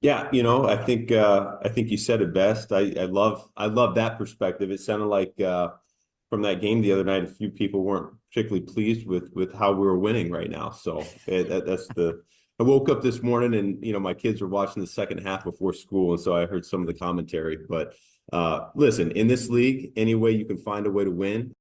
Yeah, I think you said it best. I love that perspective. It sounded like from that game the other night, a few people weren't particularly pleased with how we were winning right now. So that's the. I woke up this morning and my kids were watching the second half before school, and so I heard some of the commentary. But listen, in this league, any way you can find a way to win.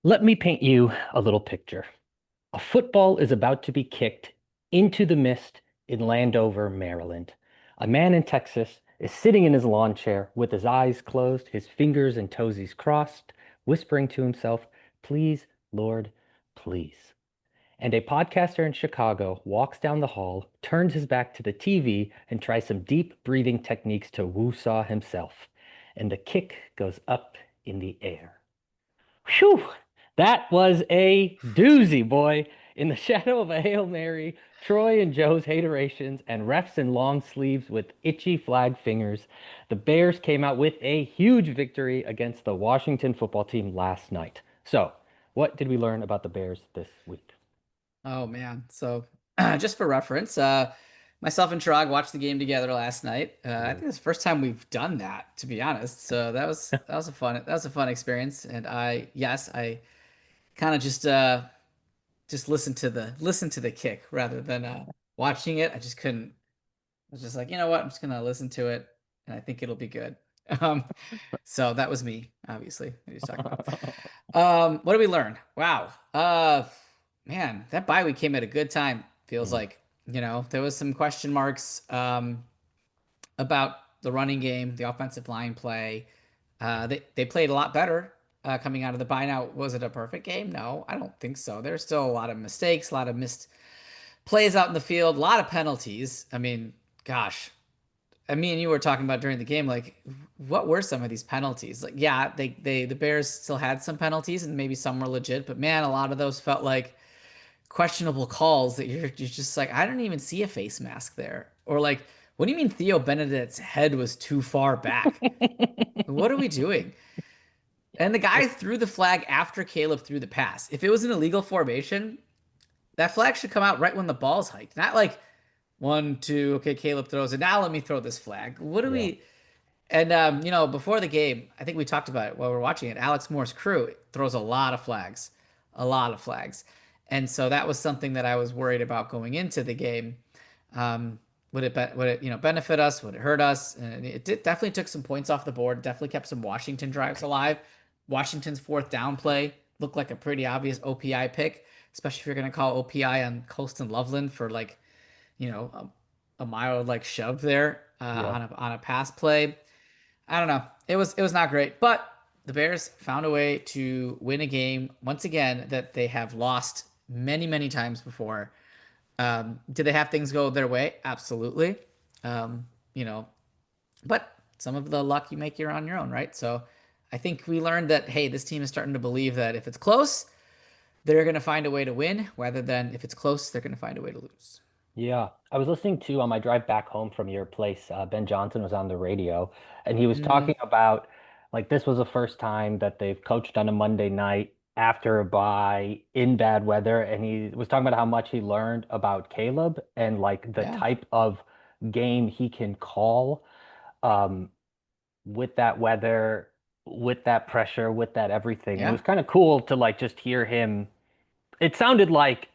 Let me paint you a little picture. A football is about to be kicked into the mist in Landover, Maryland. A man in Texas is sitting in his lawn chair with his eyes closed, his fingers and toesies crossed, whispering to himself, "Please, Lord, please." And a podcaster in Chicago walks down the hall, turns his back to the TV, and tries some deep breathing techniques to woo-saw himself. And the kick goes up in the air. Whew, that was a doozy, boy. In the shadow of a Hail Mary, Troy and Joe's haterations, and refs in long sleeves with itchy flag fingers, the Bears came out with a huge victory against the Washington football team last night. So, what did we learn about the Bears this week? Oh man. So just for reference, myself and Chirag watched the game together last night. I think it's the first time we've done that, to be honest. So that was a fun experience. And I kind of just listened to the kick rather than watching it. I just couldn't. I was just like, you know what? I'm just gonna listen to it, and I think it'll be good. Um, so that was me, obviously. What are you talking about? What did we learn? Wow. Man, that bye week came at a good time. Feels Mm. like, there was some question marks about the running game, the offensive line play. They played a lot better coming out of the bye. Now, was it a perfect game? No, I don't think so. There's still a lot of mistakes, a lot of missed plays out in the field, a lot of penalties. I mean, gosh, me and you were talking about during the game, like what were some of these penalties? Like, yeah, the Bears still had some penalties and maybe some were legit, but man, a lot of those felt like questionable calls that you're just like, I don't even see a face mask there. Or like, what do you mean Theo Benedict's head was too far back? What are we doing? And the guy threw the flag after Caleb threw the pass. If it was an illegal formation, that flag should come out right when the ball's hiked, not like 1, 2, okay, Caleb throws it. Now let me throw this flag. What do Yeah. we? And before the game, I think we talked about it while we are watching it. Alex Moore's crew throws a lot of flags, and so that was something that I was worried about going into the game. Um, would it benefit us? Would it hurt us? And definitely took some points off the board. Definitely kept some Washington drives alive. Washington's fourth down play looked like a pretty obvious OPI pick, especially if you're going to call OPI on Colston Loveland for like a mild like shove there Yeah. on a pass play. I don't know. It was not great, but the Bears found a way to win a game once again that they have lost many times before. Did they have things go their way? Absolutely. Um, you know, but some of the luck you make you're on your own, right? So I think we learned that hey, this team is starting to believe that if it's close, they're going to find a way to win, rather than if it's close, they're going to find a way to lose. Yeah, I was listening to on my drive back home from your place. Ben Johnson was on the radio, and he was Mm, talking about like this was the first time that they've coached on a Monday night after a bye in bad weather, and he was talking about how much he learned about Caleb and like the yeah, type of game he can call um, with that weather, with that pressure, with that everything. And it was yeah. kind of cool to like just hear him. It sounded like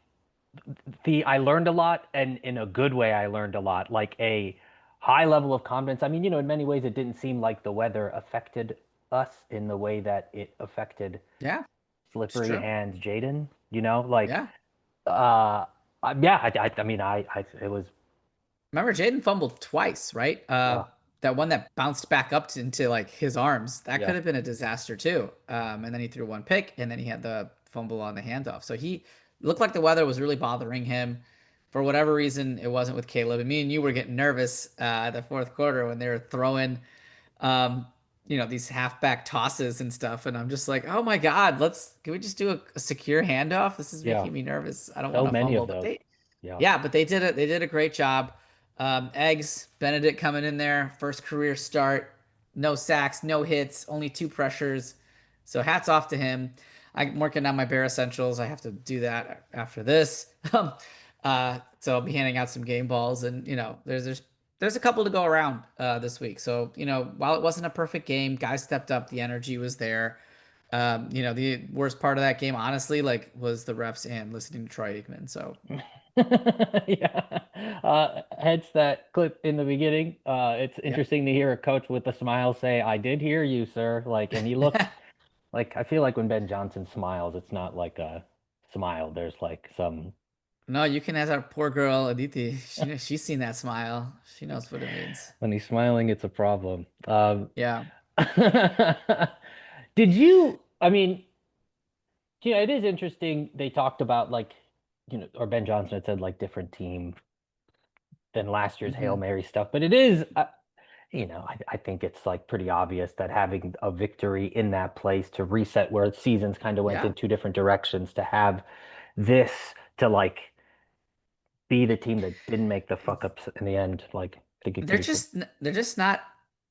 the I learned a lot, and in a good way I learned a lot, like a high level of confidence. I mean, in many ways it didn't seem like the weather affected us in the way that it affected Yeah, it's slippery true. hands Jaden, like Yeah. uh yeah, I mean it was Remember Jaden fumbled twice, right? uh That one that bounced back up into like his arms, that could yeah. have been a disaster too. And then he threw one pick, and then he had the fumble on the handoff. So he looked like the weather was really bothering him. For whatever reason, it wasn't with Caleb. And me and you were getting nervous the fourth quarter when they were throwing. Um, these halfback tosses and stuff, and I'm just like, oh my God, can we just do a secure handoff? This is Yeah, making me nervous. I don't want so to many fumble, of but those. Yeah. they did it. They did a great job. Eggs, Benedict coming in there, first career start, no sacks, no hits, only two pressures. So hats off to him. I'm working on my Bear Essentials. I have to do that after this. So I'll be handing out some game balls, and there's a couple to go around this week. So while it wasn't a perfect game, guys stepped up. The energy was there. The worst part of that game, honestly, like was the refs and listening to Troy Aikman. So Yeah. Hence that clip in the beginning. It's yeah, interesting to hear a coach with a smile say, "I did hear you, sir." Like, and he looked like, I feel like when Ben Johnson smiles, it's not like a smile. There's like some, no, you can ask our poor girl Aditi. She's seen that smile. She knows what it means. when he's smiling, it's a problem. Yeah. Did you, I mean, it is interesting. They talked about like, or Ben Johnson had said like different team than last year's Hail Hmm. Mary stuff, but it is, I think it's like pretty obvious that having a victory in that place to reset where seasons kind of went Yeah. in two different directions, to have this to like be the team that didn't make the fuck ups in the end, like I think it could be pretty. They're just not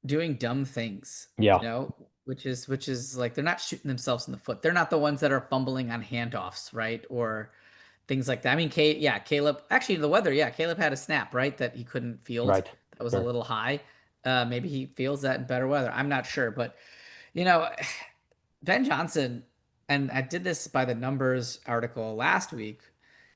doing dumb things, Yeah, which is like they're not shooting themselves in the foot. They're not the ones that are fumbling on handoffs, right? Or things like that. I mean, Caleb, actually the weather, yeah, Caleb had a snap, right, that he couldn't field. right. That was a Sure. little high. Maybe he feels that in better weather. I'm not sure, but you know, Ben Johnson, and I did this by the numbers article last week,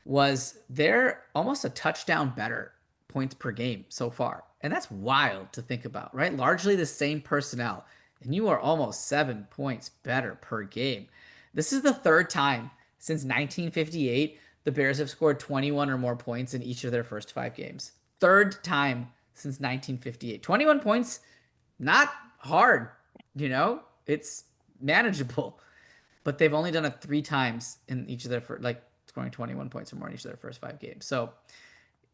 was they're almost a touchdown better points per game so far. And that's wild to think about, right? Largely the same personnel, and you are almost 7 points better per game. This is the third time since 1958 the Bears have scored 21 or more points in each of their first 5 games. Third time since 1958. 21 points, not hard, it's manageable. But they've only done it 3 times in each of their like scoring 21 points or more in each of their first 5 games. So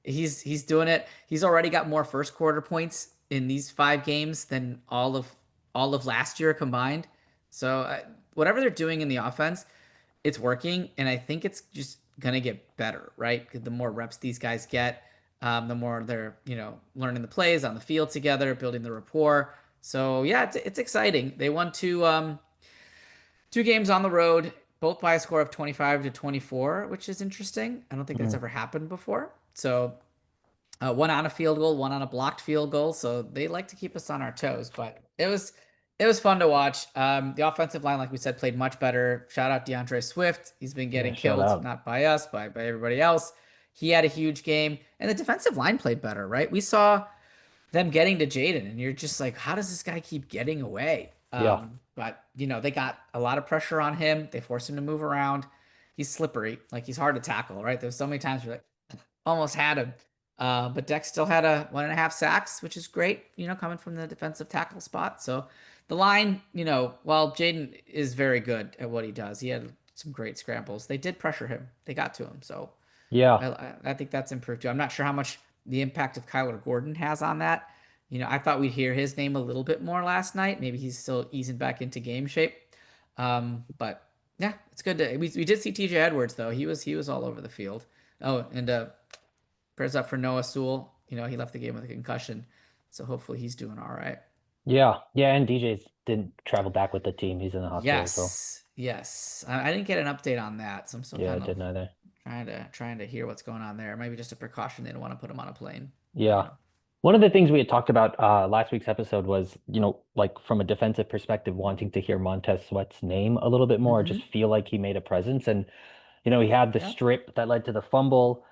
he's doing it. He's already got more first quarter points in these 5 games than all of last year combined. So whatever they're doing in the offense, it's working, and I think it's just gonna get better, right? The more reps these guys get, the more they're learning the plays on the field together, building the rapport. So yeah, it's exciting. They won two games on the road, both by a score of 25-24, which is interesting. I don't think that's Mhm. ever happened before. So one on a field goal, one on a blocked field goal. So they like to keep us on our toes, but it was fun to watch. The offensive line, like we said, played much better. Shout out DeAndre Swift. He's been Yeah, getting shout killed, out. not by us, by everybody else. He had a huge game, and the defensive line played better, right? We saw them getting to Jaden, and you're just like, how does this guy keep getting away? Yeah. But they got a lot of pressure on him. They forced him to move around. He's slippery, like he's hard to tackle, right? There's so many times where like almost had him. But Dex still had a 1.5 sacks, which is great, coming from the defensive tackle spot. So the line, while Jaden is very good at what he does, he had some great scrambles. They did pressure him. They got to him. So Yeah. I think that's improved too. I'm not sure how much the impact of Kyler Gordon has on that. I thought we'd hear his name a little bit more last night. Maybe he's still easing back into game shape. But yeah, it's good to we did see TJ Edwards though. He was all over the field. Oh, and prayers up for Noah Sewell. He left the game with a concussion, so hopefully he's doing all right. Yeah. Yeah. And DJ's didn't travel back with the team. He's in the hospital as well. Yes, yes. I didn't get an update on that, so I'm still Yeah, I kind of didn't either. trying to hear what's going on there. Maybe just a precaution. They don't want to put him on a plane. I don't Yeah. know. One of the things we had talked about last week's episode was, like from a defensive perspective, wanting to hear Montez Sweat's name a little bit more, just Mm-hmm. feel like he made a presence. And, he had the Yeah. strip that led to the fumble.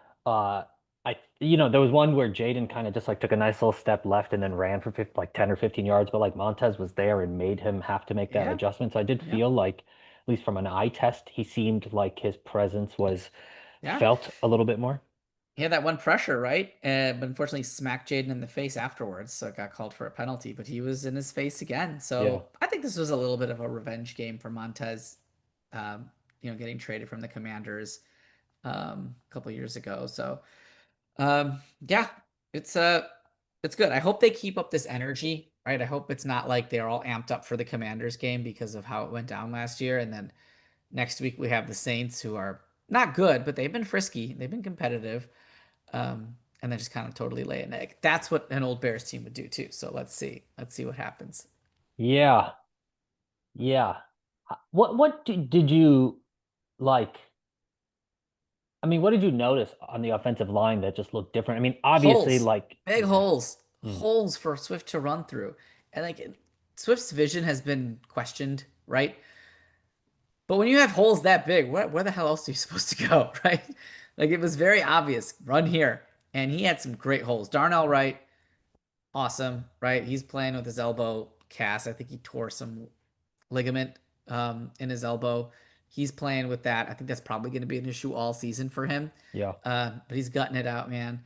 There was one where Jaden kind of just like took a nice little step left and then ran for 50, like 10 or 15 yards, but like Montez was there and made him have to make that Yeah. adjustment. So I did Yeah. feel like, at least from an eye test, he seemed like his presence was Yeah. felt a little bit more. He had that one pressure, right? But unfortunately smacked Jaden in the face afterwards, so it got called for a penalty. But he was in his face again. Yeah. So I think this was a little bit of a revenge game for Montez, getting traded from the Commanders a couple years ago. So yeah, it's it's good. I hope they keep up this energy right? I hope it's not like they're all amped up for the Commanders game because of how it went down last year. And then next week we have the Saints, who are not good, but they've been frisky, they've been competitive, and then just kind of totally lay an egg. That's what an old Bears team would do too. So let's see what happens. Yeah, yeah. Did you like? I mean, what did you notice on the offensive line that just looked different? I mean, obviously, Holes, like, big yeah. holes, Mm. holes for Swift to run through, and like Swift's vision has been questioned, right? But when you have holes that big, where the hell else are you supposed to go, right? Like it was very obvious, run here. And he had some great holes. Darnell Wright, awesome, right? He's playing with his elbow cast. I think he tore some ligament in his elbow. He's playing with that. I think that's probably going to be an issue all season for him. Yeah. But he's gutting it out, man.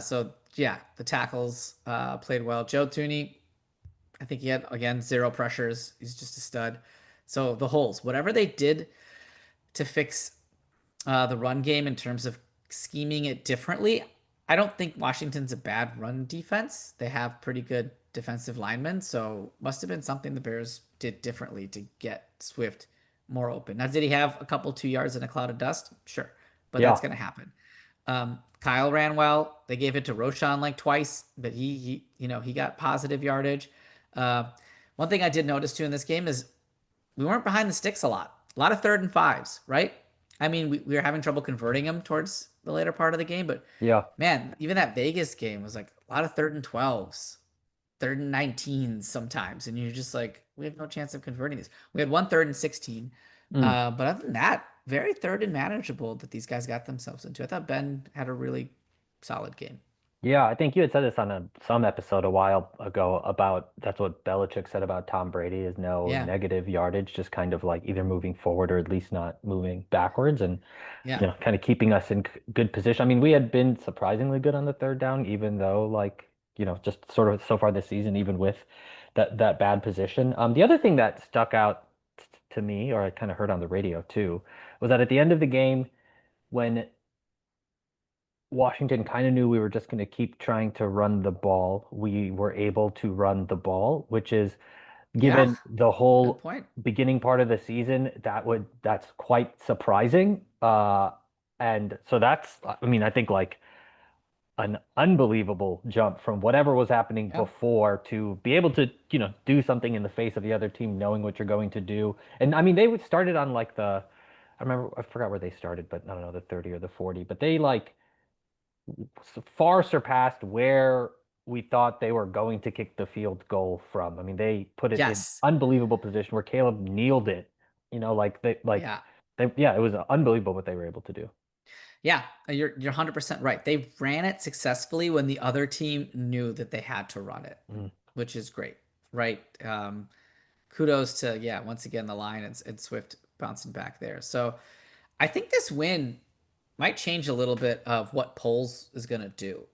So yeah, the tackles played well. Joe Tooney, I think he had again 0 pressures. He's just a stud. So the holes, whatever they did to fix the run game in terms of scheming it differently. I don't think Washington's a bad run defense. They have pretty good defensive linemen, so must have been something the Bears did differently to get Swift more open. Now, did he have a couple 2 yards in a cloud of dust? Sure, but that's Yeah. going to happen. Kyle ran well. They gave it to Roshan like twice, but he got positive yardage. Uh, one thing I did notice too in this game is we weren't behind the sticks a lot. A lot of 3rd and 5s, right? I mean, we were having trouble converting them towards the later part of the game, but Yeah. man, even that Vegas game was like a lot of 3rd and 12s, 3rd and 19s sometimes, and you're just like, we have no chance of converting this. We had one 3rd and 16, Mm. but other than that, very third and manageable that these guys got themselves into. I thought Ben had a really solid game. Yeah, I think you had said this on some episode a while ago about that's what Belichick said about Tom Brady is no Yeah, negative yardage, just kind of like either moving forward or at least not moving backwards and yeah, kind of keeping us in good position. I mean, we had been surprisingly good on the third down, even though like, just sort of so far this season, even with that bad position. The other thing that stuck out to me, or I kind of heard on the radio too, was that at the end of the game, when Washington kind of knew we were just going to keep trying to run the ball. We were able to run the ball, which is yeah. given the Good whole point. beginning part of the season, that's quite surprising. And so I mean, I think like an unbelievable jump from whatever was happening Yeah, before to be able to, do something in the face of the other team, knowing what you're going to do. And I mean, they would started on like I remember, I forgot where they started, but I don't know, the 30 or the 40, but they like far surpassed where we thought they were going to kick the field goal from. I mean, they put it in yes, unbelievable position where Caleb kneeled it. yeah. Yeah, it was unbelievable what they were able to do. Yeah, you're 100% right. They ran it successfully when the other team knew that they had to run it, Mm. which is great, right? Kudos to once again the line and Swift bouncing back there. So I think this win might change a little bit of what Poles is gonna do.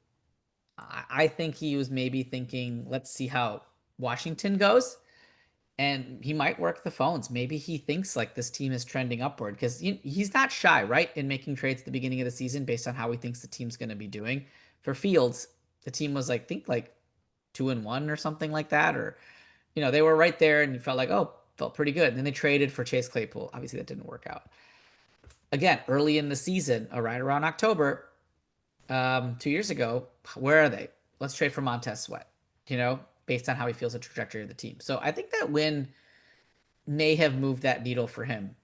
I think he was maybe thinking, let's see how Washington goes, and he might work the phones. Maybe he thinks like this team is trending upward because he's not shy, right, in making trades at the beginning of the season based on how he thinks the team's going to be doing. For Fields, the team was like think like 2-1 or something like that, or they were right there, and you felt like felt pretty good. And then they traded for Chase Claypool. Obviously, that didn't work out. Again, early in the season, right around October, 2 years ago, where are they? Let's trade for Montez Sweat. Based on how he feels the trajectory of the team. So I think that win may have moved that needle for him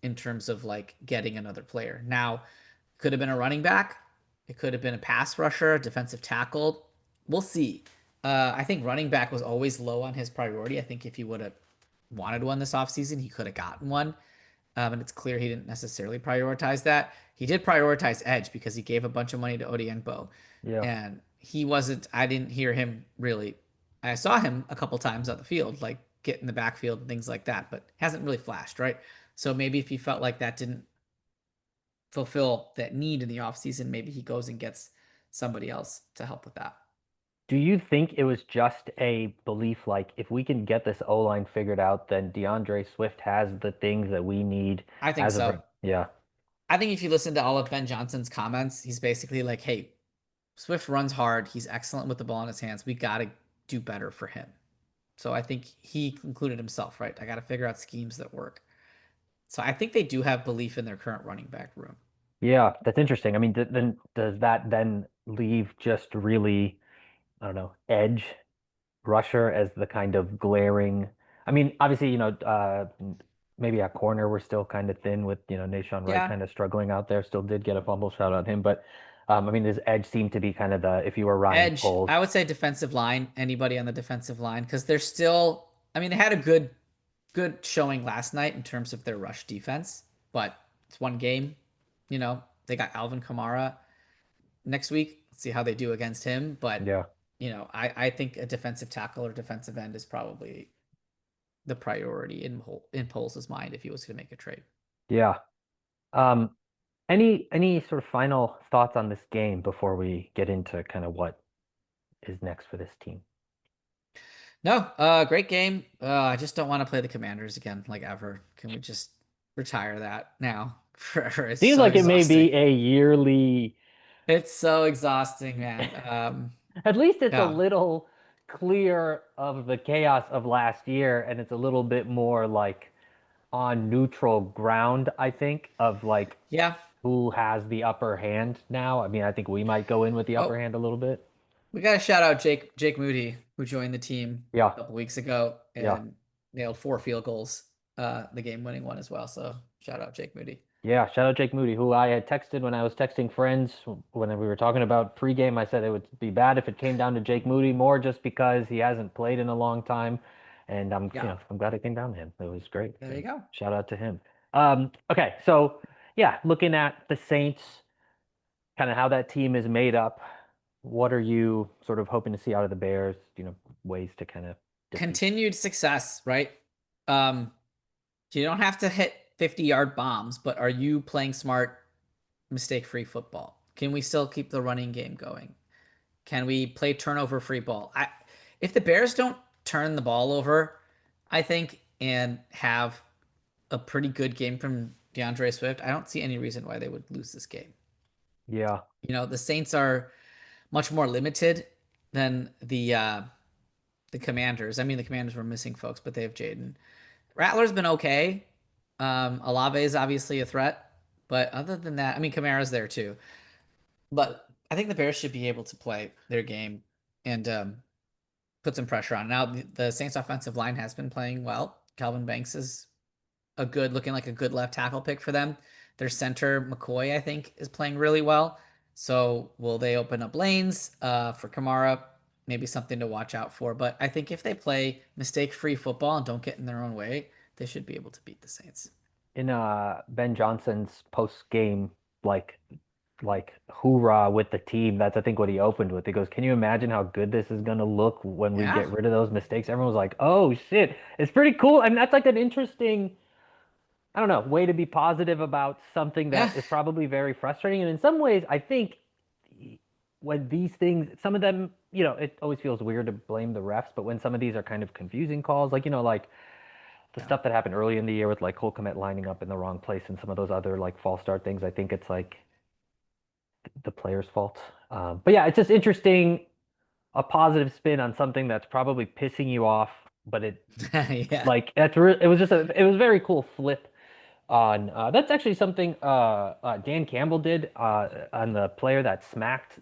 in terms of like getting another player. Now, could have been a running back. It could have been a pass rusher, a defensive tackle. We'll see. I think running back was always low on his priority. I think if he would have wanted one this offseason, he could have gotten one. And it's clear he didn't necessarily prioritize that. He did prioritize edge because he gave a bunch of money to Odiengbo. Yeah. And he wasn't, I didn't hear him really. I saw him a couple times on the field, like get in the backfield and things like that, but hasn't really flashed, right? So maybe if he felt like that didn't fulfill that need in the offseason, maybe he goes and gets somebody else to help with that. Do you think it was just a belief like if we can get this O-line figured out, then DeAndre Swift has the things that we need I think as of so. right? Yeah. I think if you listen to all of Ben Johnson's comments, he's basically like, hey, Swift runs hard. He's excellent with the ball in his hands. We got to do better for him. So I think he concluded himself, right? I got to figure out schemes that work. So I think they do have belief in their current running back room. Yeah, that's interesting. I mean, then does that then leave just really, I don't know, edge rusher as the kind of glaring? I mean, obviously, maybe at corner we're still kind of thin with, Nashawn Wright Yeah. kind of struggling out there. Still did get a fumble, shout out him, but I mean, does edge seem to be kind of the if you were Ryan Edge, Poles? I would say defensive line, anybody on the defensive line, because they're still, I mean, they had a good showing last night in terms of their rush defense, but it's one game. They got Alvin Kamara next week. Let's see how they do against him. But, Yeah, I think a defensive tackle or defensive end is probably the priority in Poles' mind if he was going to make a trade. yeah. Um, any sort of final thoughts on this game before we get into kind of what is next for this team? No, great game. I just don't want to play the Commanders again, like ever. Can we just retire that now forever? It's Seems so like it may exhausting. be a yearly. It's so exhausting, man. At least it's a Yeah, little clear of the chaos of last year, and it's a little bit more like on neutral ground, I think, of like yeah. who has the upper hand now. I mean, I think we might go in with the upper Oh, hand a little bit. we got to shout out Jake Moody, who joined the team Yeah, a couple weeks ago yeah. and nailed 4 field goals, the game-winning one as well. So shout out Jake Moody. Yeah, shout out Jake Moody, who I had texted when I was texting friends when we were talking about pregame. I said it would be bad if it came down to Jake Moody more just because he hasn't played in a long time. And Yeah, I'm glad it came down to him. It was great. there you And go. shout out to him. Okay, so yeah, looking at the Saints, kind of how that team is made up, what are you sort of hoping to see out of the Bears? Ways to kind of defeat. Continued success, right? Um, you don't have to hit 50-yard bombs, but are you playing smart, mistake-free football? Can we still keep the running game going? Can we play turnover-free ball? If the Bears don't turn the ball over, I think, and have a pretty good game from DeAndre Swift, I don't see any reason why they would lose this game. Yeah, The Saints are much more limited than the Commanders. I mean, the Commanders were missing folks, but they have Jaden. Rattler's been okay. Olave is obviously a threat, but other than that, I mean, Kamara's there too. But I think the Bears should be able to play their game and put some pressure on. Now, the Saints offensive line has been playing well. Calvin Banks is looking like a good left tackle pick for them. Their center, McCoy, I think, is playing really well. So will they open up lanes for Kamara? Maybe something to watch out for. But I think if they play mistake-free football and don't get in their own way, they should be able to beat the Saints. in Ben Johnson's post game like hoorah with the team. That's I think what he opened with. He goes, "Can you imagine how good this is gonna look when we Yeah. get rid of those mistakes?" Everyone was like, "Oh shit, it's pretty cool." I mean, that's like an interesting, I don't know, way to be positive about something Yeah. that is probably very frustrating. And in some ways, I think when these things, some of them, it always feels weird to blame the refs, but when some of these are kind of confusing calls, like like the Yeah. stuff that happened early in the year with like Cole Kmet lining up in the wrong place and some of those other like false start things, I think it's like the player's fault. But yeah, it's just interesting, a positive spin on something that's probably pissing you off, but it Yeah. like it was just it was a very cool flip on that's actually something Dan Campbell did on the player that smacked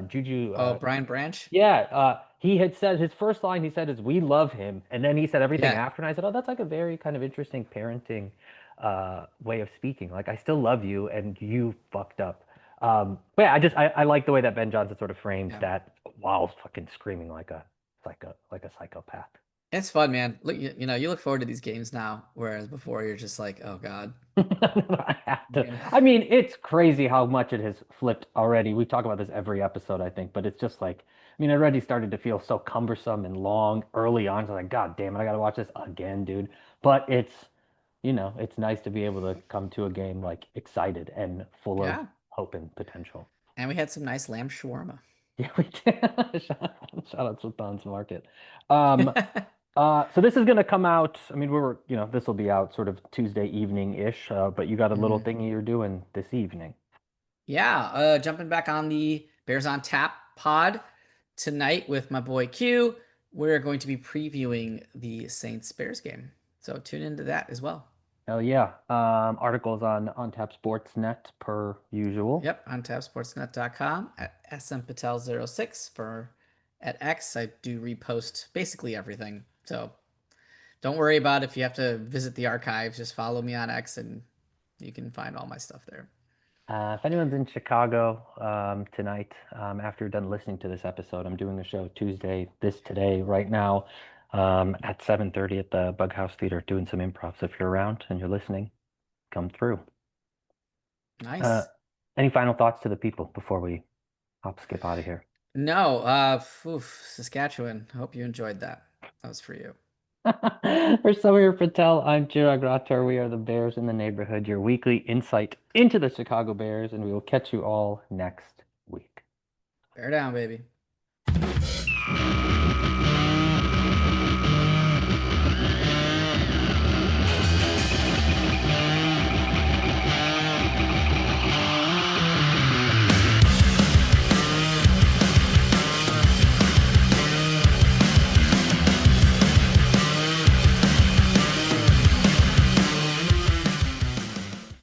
Juju Oh, Brian Branch? yeah, he had said his first line he said is "We love him," and then he said everything Yeah. after, and I said, "Oh, that's like a very kind of interesting parenting way of speaking. Like, I still love you, and you fucked up." But yeah, I like the way that Ben Johnson sort of framed Yeah. that while fucking screaming like a psychopath. It's fun, man. Look, you look forward to these games now, whereas before you're just like, oh God. I have to. I mean, it's crazy how much it has flipped already. We talk about this every episode, I think, but it's just like, I mean, it already started to feel so cumbersome and long early on. So like, God damn it, I gotta watch this again, dude. But it's nice to be able to come to a game like excited and full of Yeah. hope and potential. And we had some nice lamb shawarma. Yeah, we did. Shout out Sultan's Market. Um, so this is going to come out. I mean, this will be out sort of Tuesday evening-ish, but you got a little Mhm. thingy you're doing this evening. Yeah, jumping back on the Bears on Tap pod tonight with my boy Q. we're going to be previewing the Saints Bears game. So tune into that as well. Hell yeah. Articles on Tap Sportsnet per usual. Yep, on tapsportsnet.com at smpatel06 for at X. I do repost basically everything. So don't worry about if you have to visit the archives. Just follow me on X and you can find all my stuff there. If anyone's in Chicago tonight, after you're done listening to this episode, I'm doing a show today, right now, at 7:30 at the Bug House Theater, doing some improv. So if you're around and you're listening, come through. Nice. Any final thoughts to the people before we skip out of here? No, Saskatchewan. Hope you enjoyed that. That was for you. For Samir Patel, I'm Chirag Rathod. We are the Bears in the Neighborhood, your weekly insight into the Chicago Bears, and we will catch you all next week. Bear down, baby.